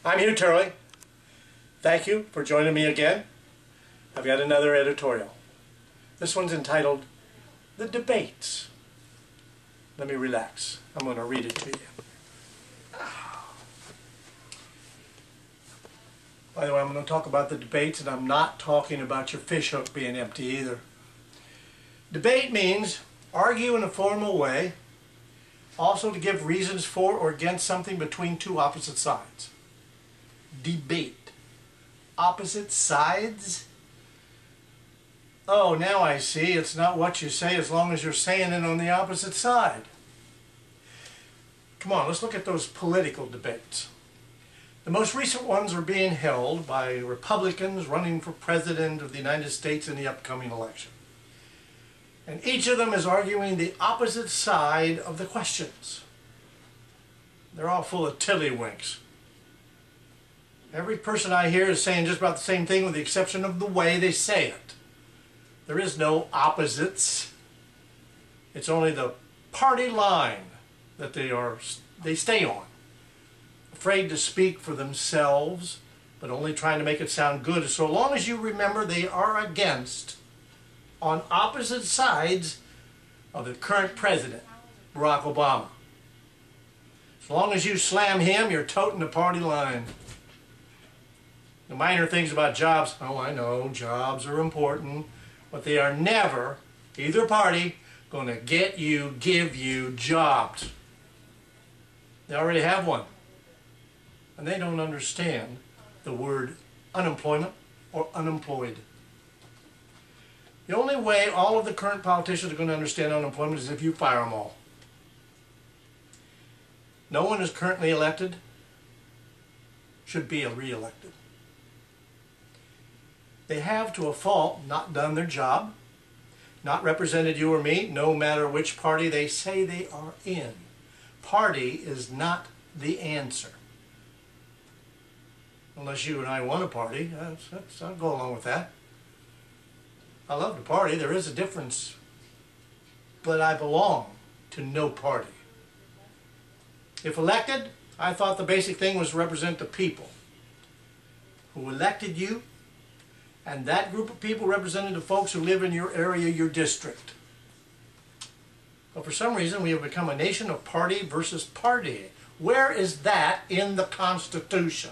I'm Hugh. Thank you for joining me again. I've got another editorial. This one's entitled, The Debates. Let me relax. I'm going to read it to you. By the way, I'm going to talk about the debates, and I'm not talking about your fish hook being empty either. Debate means argue in a formal way, also to give reasons for or against something between two opposite sides. Debate. Opposite sides? Oh, now I see. It's not what you say as long as you're saying it on the opposite side. Come on, let's look at those political debates. The most recent ones are being held by Republicans running for President of the United States in the upcoming election. And each of them is arguing the opposite side of the questions. They're all full of tiddlywinks. Every person I hear is saying just about the same thing with the exception of the way they say it. There is no opposites. It's only the party line that they stay on. Afraid to speak for themselves, but only trying to make it sound good. So long as you remember they are against, on opposite sides of the current president, Barack Obama. As long as you slam him, you're toting the party line. The minor things about jobs, oh, I know, jobs are important, but they are never, either party, going to give you jobs. They already have one. And they don't understand the word unemployment or unemployed. The only way all of the current politicians are going to understand unemployment is if you fire them all. No one is currently elected should be re-elected. They have, to a fault, not done their job, not represented you or me, no matter which party they say they are in. Party is not the answer. Unless you and I want a party, I'll go along with that. I love to party, there is a difference, but I belong to no party. If elected, I thought the basic thing was to represent the people who elected you, and that group of people represented the folks who live in your area, your district. But for some reason, we have become a nation of party versus party. Where is that in the Constitution?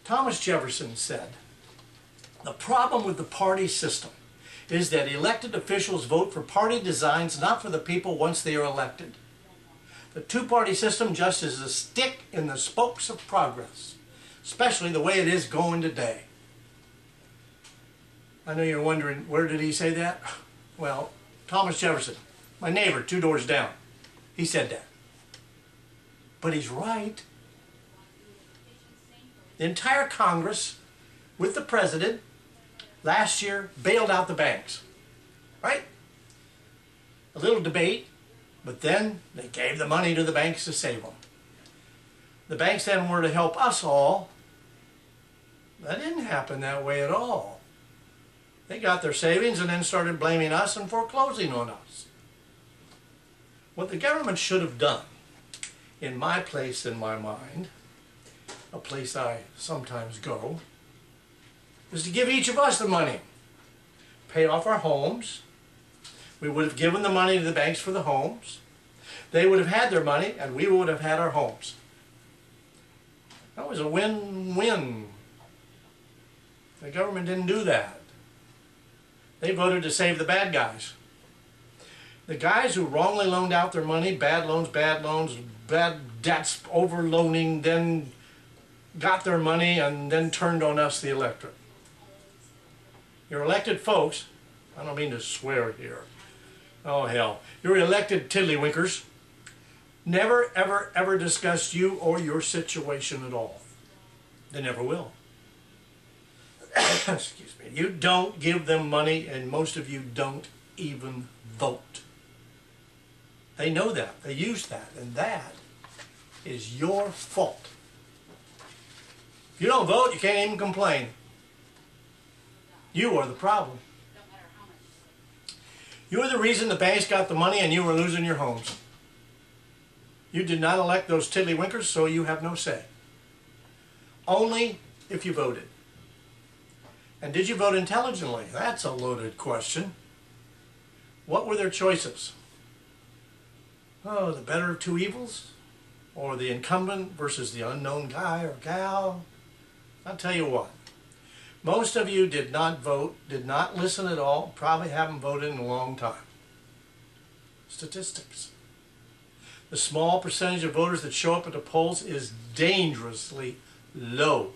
Thomas Jefferson said, "The problem with the party system is that elected officials vote for party designs, not for the people once they are elected. The two-party system just is a stick in the spokes of progress, especially the way it is going today." I know you're wondering, where did he say that? Well, Thomas Jefferson, my neighbor 2 doors down, he said that. But he's right. The entire Congress, with the President, last year bailed out the banks. Right? A little debate, but then they gave the money to the banks to save them. The banks then were to help us all. That didn't happen that way at all. They got their savings and then started blaming us and foreclosing on us. What the government should have done, in my place in my mind, a place I sometimes go, is to give each of us the money. Pay off our homes. We would have given the money to the banks for the homes. They would have had their money and we would have had our homes. That was a win-win. The government didn't do that. They voted to save the bad guys. The guys who wrongly loaned out their money, bad loans, bad debts, overloaning, then got their money and then turned on us, the electorate. Your elected folks, I don't mean to swear here, oh hell, your elected tiddlywinkers never ever ever discussed you or your situation at all. They never will. Excuse me. You don't give them money, and most of you don't even vote. They know that. They use that, and that is your fault. If you don't vote, you can't even complain. You are the problem. You're the reason the banks got the money and you were losing your homes. You did not elect those tiddlywinkers, so you have no say. Only if you voted. And did you vote intelligently? That's a loaded question. What were their choices? Oh, the better of two evils? Or the incumbent versus the unknown guy or gal? I'll tell you what. Most of you did not vote, did not listen at all, probably haven't voted in a long time. Statistics. The small percentage of voters that show up at the polls is dangerously low.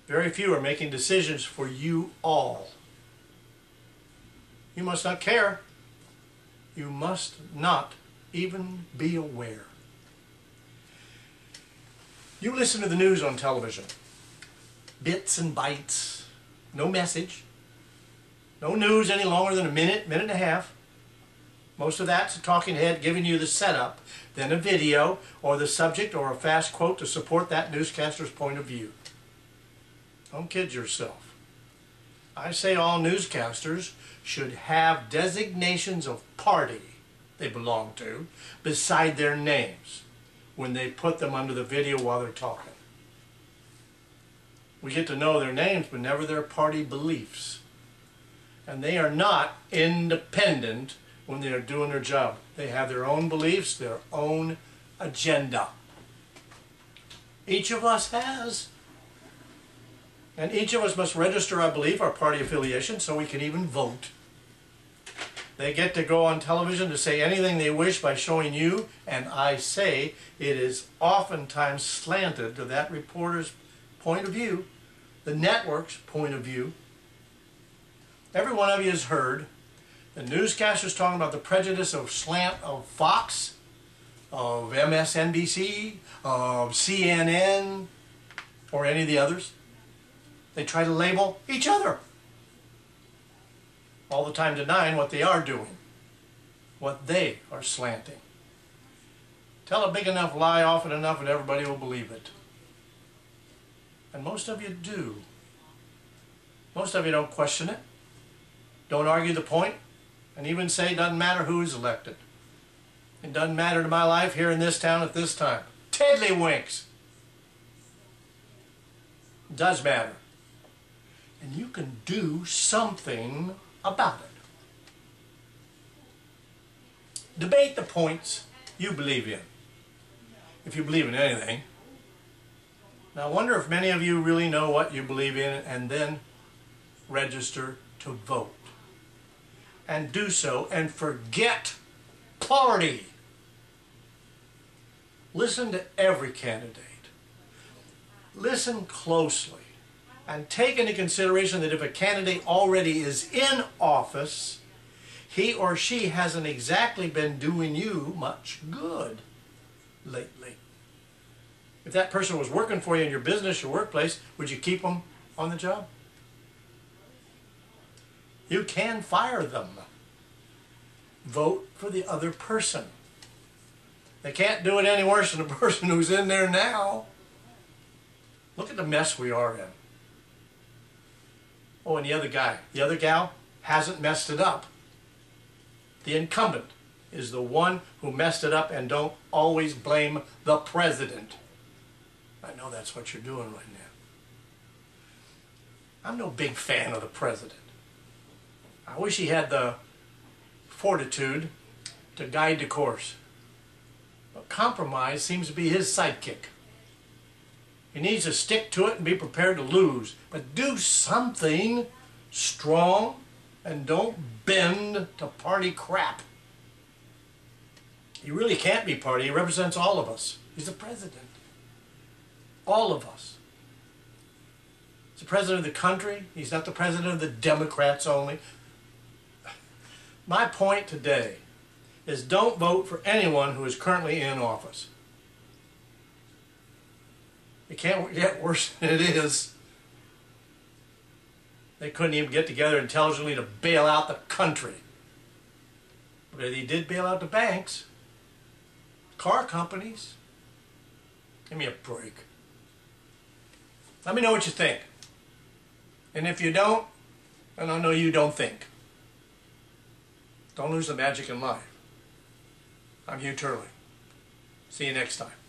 Very few are making decisions for you all. You must not care. You must not even be aware. You listen to the news on television. Bits and bytes. No message. No news any longer than a minute, minute and a half. Most of that's a talking head giving you the setup, then a video or the subject or a fast quote to support that newscaster's point of view. Don't kid yourself. I say all newscasters should have designations of party they belong to beside their names when they put them under the video while they're talking. We get to know their names, but never their party beliefs. And they are not independent when they are doing their job. They have their own beliefs, their own agenda. Each of us has. And each of us must register our belief, our party affiliation, so we can even vote. They get to go on television to say anything they wish by showing you, and I say it is oftentimes slanted to that reporter's point of view, the network's point of view. Every one of you has heard the newscasters talking about the prejudice of slant of Fox, of MSNBC, of CNN, or any of the others. They try to label each other, all the time denying what they are doing, what they are slanting. Tell a big enough lie often enough and everybody will believe it. And most of you do. Most of you don't question it, don't argue the point, and even say it doesn't matter who is elected. It doesn't matter to my life here in this town at this time. Tiddlywinks! It does matter. And you can do something about it. Debate the points you believe in, if you believe in anything. Now I wonder if many of you really know what you believe in and then register to vote. And do so and forget party. Listen to every candidate. Listen closely and take into consideration that if a candidate already is in office, he or she hasn't exactly been doing you much good lately. If that person was working for you in your business, your workplace, would you keep them on the job? You can fire them. Vote for the other person. They can't do it any worse than the person who's in there now. Look at the mess we are in. Oh, and the other guy, the other gal, hasn't messed it up. The incumbent is the one who messed it up, and don't always blame the president. I know that's what you're doing right now. I'm no big fan of the president. I wish he had the fortitude to guide the course. But compromise seems to be his sidekick. He needs to stick to it and be prepared to lose. But do something strong and don't bend to party crap. He really can't be party. He represents all of us. He's the president. All of us. He's the president of the country. He's not the president of the Democrats only. My point today is don't vote for anyone who is currently in office. It can't get worse than it is. They couldn't even get together intelligently to bail out the country. But they did bail out the banks, car companies. Give me a break. Let me know what you think. And if you don't, then I know you don't think. Don't lose the magic in life. I'm Hugh Turley. See you next time.